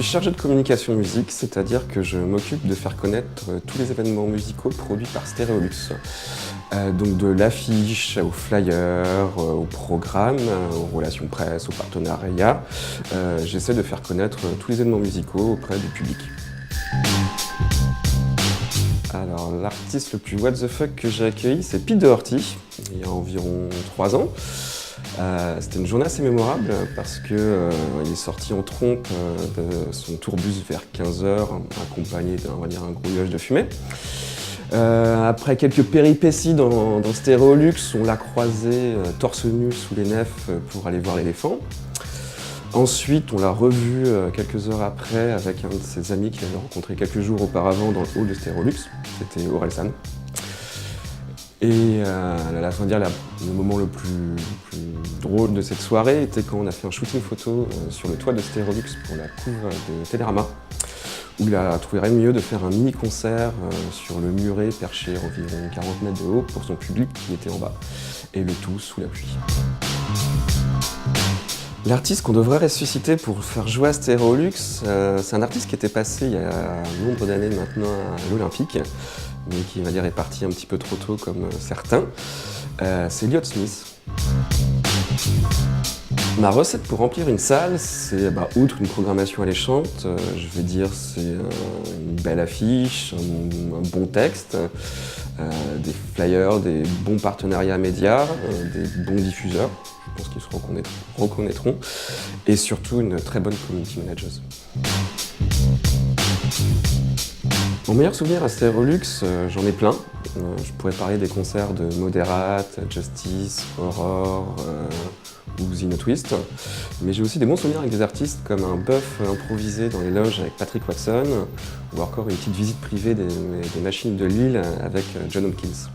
chargé de communication musique, c'est-à-dire que je m'occupe de faire connaître tous les événements musicaux produits par Stereolux. Donc de l'affiche au flyer, au programme, aux relations presse, aux partenariats. J'essaie de faire connaître tous les événements musicaux auprès du public. Alors l'artiste le plus what the fuck que j'ai accueilli, c'est Pete Doherty, il y a environ 3 ans. C'était une journée assez mémorable parce qu'il est sorti en trompe de son tourbus vers 15 h, accompagné d'un, on va dire, un gros nuage de fumée. Après quelques péripéties dans Stereolux, on l'a croisé torse nu sous les nefs pour aller voir l'éléphant. Ensuite, on l'a revu quelques heures après avec un de ses amis qu'il avait rencontré quelques jours auparavant dans le hall de Stereolux, c'était Orelsan. Et le moment le plus drôle de cette soirée était quand on a fait un shooting photo sur le toit de Stereolux pour la couve de Télérama, où il a trouvé rien de mieux de faire un mini-concert sur le muret perché environ 40 mètres de haut pour son public qui était en bas, et le tout sous la pluie. L'artiste qu'on devrait ressusciter pour faire jouer à Stereolux, c'est un artiste qui était passé il y a un nombre d'années maintenant à l'Olympique, mais qui, on va dire, est parti un petit peu trop tôt comme certains. C'est Elliott Smith. Ma recette pour remplir une salle, c'est, outre une programmation alléchante, je vais dire c'est une belle affiche, un bon texte, des flyers, des bons partenariats médias, des bons diffuseurs, je pense qu'ils se reconnaîtront, et surtout une très bonne community manager. Mon meilleur souvenir à Stereolux, j'en ai plein. Je pourrais parler des concerts de Moderate, Justice, Aurore ou Zino Twist. Mais j'ai aussi des bons souvenirs avec des artistes comme un bœuf improvisé dans les loges avec Patrick Watson ou encore une petite visite privée des machines de Lille avec John Hopkins.